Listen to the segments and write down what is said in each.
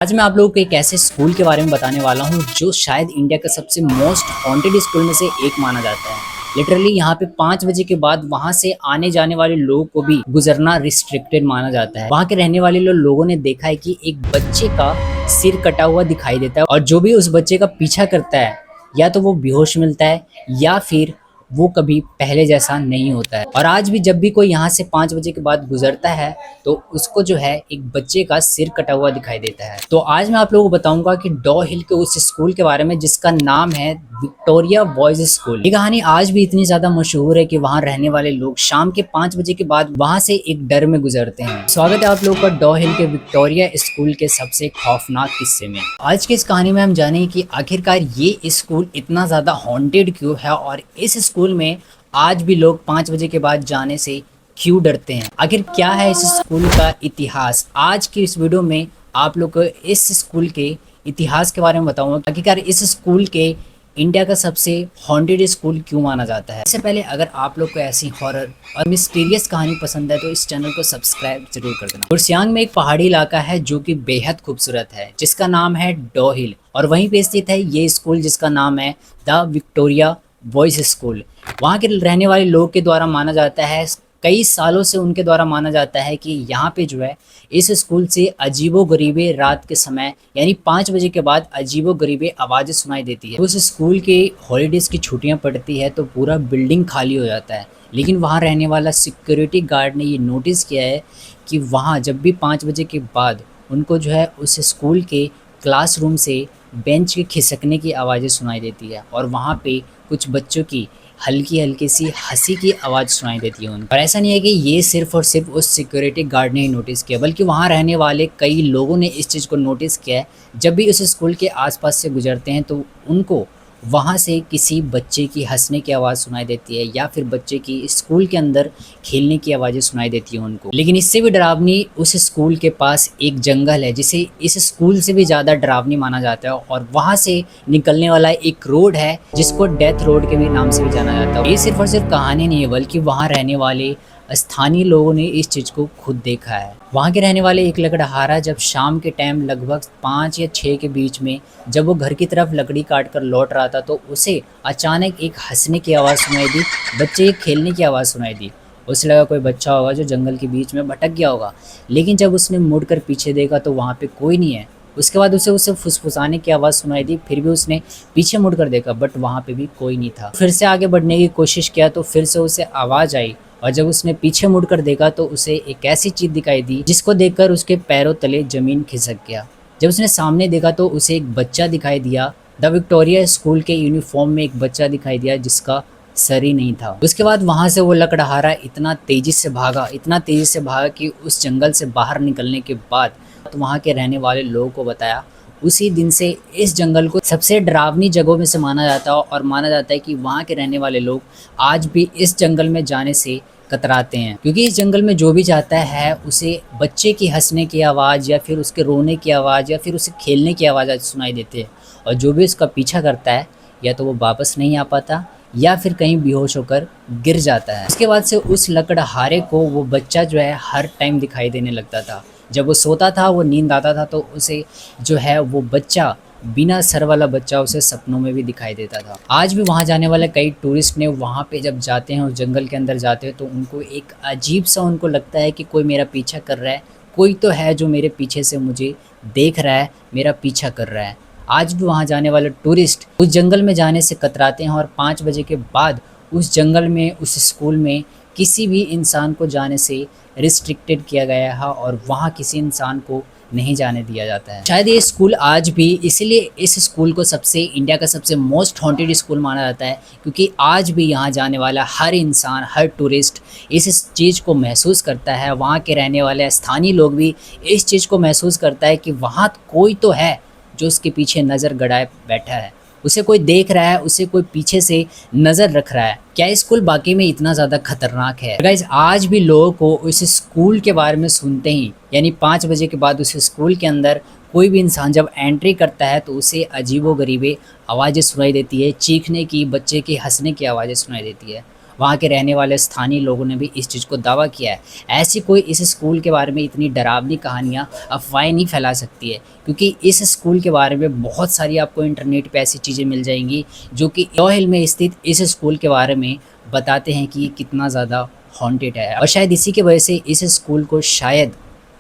आज मैं आप लोगों को एक ऐसे स्कूल के बारे में बताने वाला हूँ जो शायद इंडिया का सबसे मोस्ट हॉन्टेड स्कूल में से एक माना जाता है। लिटरली यहाँ पे 5 बजे के बाद वहां से आने जाने वाले लोगों को भी गुजरना रिस्ट्रिक्टेड माना जाता है। वहां के रहने वाले लोगों ने देखा है कि एक बच्चे का सिर कटा हुआ दिखाई देता है और जो भी उस बच्चे का पीछा करता है या तो वो बेहोश मिलता है या फिर वो कभी पहले जैसा नहीं होता है। और आज भी जब भी कोई यहाँ से 5 बजे के बाद गुजरता है तो उसको जो है एक बच्चे का सिर कटा हुआ दिखाई देता है। तो आज मैं आप लोगों को बताऊंगा कि डॉ हिल के उस स्कूल के बारे में जिसका नाम है विक्टोरिया बॉयज स्कूल। ये कहानी आज भी इतनी ज्यादा मशहूर है कि वहाँ रहने वाले लोग शाम के 5 बजे के बाद वहाँ से एक डर में गुजरते हैं। स्वागत है आप लोगों का डॉ हिल के विक्टोरिया स्कूल के सबसे खौफनाक किस्से में। आज की इस कहानी में हम जानेंगे कि आखिरकार ये स्कूल इतना ज्यादा हॉन्टेड क्यों है और इस स्कूल में आज भी लोग 5 बजे के बाद जाने से क्यों डरते हैं। आखिर क्या है इस स्कूल का इतिहास। आज की इस वीडियो में आप लोग को इस स्कूल के इतिहास के बारे में बताऊंगा। आखिरकार इस स्कूल के इंडिया का सबसे हॉन्टेड स्कूल क्यों माना जाता है। इससे पहले अगर आप लोग को ऐसी हॉरर और मिस्टीरियस कहानी पसंद है तो इस चैनल को सब्सक्राइब जरूर कर देना। कुर्सियांग में एक पहाड़ी इलाका है जो कि बेहद खूबसूरत है जिसका नाम है डॉ हिल और वहीं पे स्थित है ये स्कूल जिसका नाम है द विक्टोरिया बॉयज स्कूल। वहाँ के रहने वाले लोगों के द्वारा माना जाता है, कई सालों से उनके द्वारा माना जाता है कि यहाँ पे जो है इस स्कूल से अजीबो गरीबे रात के समय यानी 5 बजे के बाद अजीबो गरीबे आवाज़ें सुनाई देती है। उस स्कूल के हॉलीडेज़ की छुट्टियाँ पड़ती है तो पूरा बिल्डिंग खाली हो जाता है, लेकिन वहाँ रहने वाला सिक्योरिटी गार्ड ने ये नोटिस किया है कि वहाँ जब भी 5 बजे के बाद उनको जो है उस स्कूल के क्लासरूम से बेंच के खिसकने की आवाज़ें सुनाई देती है और वहाँ पे कुछ बच्चों की हल्की हल्की सी हंसी की आवाज़ सुनाई देती है उनको। और ऐसा नहीं है कि ये सिर्फ और सिर्फ उस सिक्योरिटी गार्ड ने ही नोटिस किया, बल्कि वहाँ रहने वाले कई लोगों ने इस चीज़ को नोटिस किया है। जब भी उस स्कूल के आसपास से गुजरते हैं तो उनको वहाँ से किसी बच्चे की हंसने की आवाज़ सुनाई देती है या फिर बच्चे की स्कूल के अंदर खेलने की आवाज़ें सुनाई देती है उनको। लेकिन इससे भी डरावनी उस स्कूल के पास एक जंगल है जिसे इस स्कूल से भी ज़्यादा डरावनी माना जाता है और वहाँ से निकलने वाला एक रोड है जिसको डेथ रोड के भी नाम से भी जाना जाता है। ये सिर्फ और सिर्फ कहानी नहीं है बल्कि वहाँ रहने वाले स्थानीय लोगों ने इस चीज़ को खुद देखा है। वहाँ के रहने वाले एक लकड़हारा जब शाम के टाइम लगभग 5 या 6 के बीच में जब वो घर की तरफ लकड़ी काट कर लौट रहा था तो उसे अचानक एक हंसने की आवाज़ सुनाई दी, बच्चे के खेलने की आवाज़ सुनाई दी। उसे लगा कोई बच्चा होगा जो जंगल के बीच में भटक गया होगा, लेकिन जब उसने मुड़कर पीछे देखा तो वहाँ पे कोई नहीं है। उसके बाद उसे फुसफुसाने की आवाज़ सुनाई दी, फिर भी उसने पीछे मुड़कर देखा बट वहाँ पे भी कोई नहीं था। फिर से आगे बढ़ने की कोशिश किया तो फिर से उसे आवाज़ आई और जब उसने पीछे मुड़कर देखा तो उसे एक ऐसी चीज़ दिखाई दी जिसको देखकर उसके पैरों तले ज़मीन खिसक गया। जब उसने सामने देखा तो उसे एक बच्चा दिखाई दिया। द विक्टोरिया स्कूल के यूनिफॉर्म में एक बच्चा दिखाई दिया जिसका सर ही नहीं था। उसके बाद वहाँ से वो लकड़हारा इतना तेज़ी से भागा कि उस जंगल से बाहर निकलने के बाद तो वहाँ के रहने वाले लोगों को बताया। उसी दिन से इस जंगल को सबसे डरावनी जगहों में से माना जाता है और माना जाता है कि वहाँ के रहने वाले लोग आज भी इस जंगल में जाने से कतराते हैं, क्योंकि इस जंगल में जो भी जाता है उसे बच्चे की हंसने की आवाज़ या फिर उसके रोने की आवाज़ या फिर उसे खेलने की आवाज़ सुनाई देती है और जो भी उसका पीछा करता है या तो वो वापस नहीं आ पाता या फिर कहीं बेहोश होकर गिर जाता है। उसके बाद से उस लकड़हारे को वो बच्चा जो है हर टाइम दिखाई देने लगता था। जब वो सोता था, वो नींद आता था तो उसे जो है वो बच्चा बिना सर वाला बच्चा उसे सपनों में भी दिखाई देता था। आज भी वहाँ जाने वाले कई टूरिस्ट ने वहाँ पे जब जाते हैं उस जंगल के अंदर जाते हैं तो उनको एक अजीब सा उनको लगता है कि कोई मेरा पीछा कर रहा है, कोई तो है जो मेरे पीछे से मुझे देख रहा है, मेरा पीछा कर रहा है। आज भी वहाँ जाने वाले टूरिस्ट उस जंगल में जाने से कतराते हैं और 5 बजे के बाद उस जंगल में उस स्कूल में किसी भी इंसान को जाने से रिस्ट्रिक्टेड किया गया है और वहाँ किसी इंसान को नहीं जाने दिया जाता है। शायद ये स्कूल आज भी इसीलिए इस स्कूल को इंडिया का सबसे मोस्ट हॉन्टेड स्कूल माना जाता है, क्योंकि आज भी यहाँ जाने वाला हर इंसान, हर टूरिस्ट इस चीज़ को महसूस करता है। वहाँ के रहने वाले स्थानीय लोग भी इस चीज़ को महसूस करता है कि वहाँ कोई तो है जो उसके पीछे नज़र गड़ाए बैठा है, उसे कोई देख रहा है, उसे कोई पीछे से नज़र रख रहा है। क्या स्कूल बाकी में इतना ज़्यादा खतरनाक है? गाइस, आज भी लोगों को उस स्कूल के बारे में सुनते ही यानी 5 बजे के बाद उस स्कूल के अंदर कोई भी इंसान जब एंट्री करता है तो उसे अजीबो गरीबे आवाज़ें सुनाई देती है, चीखने की, बच्चे की हंसने की आवाज़ें सुनाई देती है। वहाँ के रहने वाले स्थानीय लोगों ने भी इस चीज़ को दावा किया है। ऐसी कोई इस स्कूल के बारे में इतनी डरावनी कहानियाँ, अफ़वाहें नहीं फैला सकती है, क्योंकि इस स्कूल के बारे में बहुत सारी आपको इंटरनेट पे ऐसी चीज़ें मिल जाएँगी जो कि यू हिल में स्थित इस स्कूल के बारे में बताते हैं कि ये कितना ज़्यादा हॉन्टेड है। और शायद इसी की वजह से इस स्कूल को शायद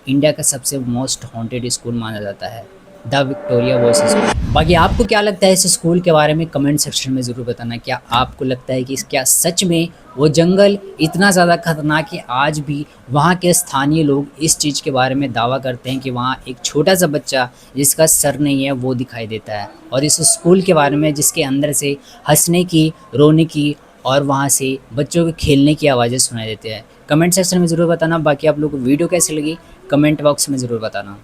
इंडिया का सबसे मोस्ट हॉन्टेड स्कूल माना जाता है, द विक्टोरिया बॉयज़ स्कूल। बाकी आपको क्या लगता है इस स्कूल के बारे में कमेंट सेक्शन में ज़रूर बताना। क्या आपको लगता है कि क्या सच में वो जंगल इतना ज़्यादा खतरनाक है, आज भी वहाँ के स्थानीय लोग इस चीज़ के बारे में दावा करते हैं कि वहाँ एक छोटा सा बच्चा जिसका सर नहीं है वो दिखाई देता है, और इस स्कूल के बारे में जिसके अंदर से हंसने की, रोने की और वहाँ से बच्चों के खेलने की आवाज़ें सुनाई देती हैं। कमेंट सेक्शन में ज़रूर बताना। बाकी आप लोग को वीडियो कैसी लगी कमेंट बॉक्स में ज़रूर बताना।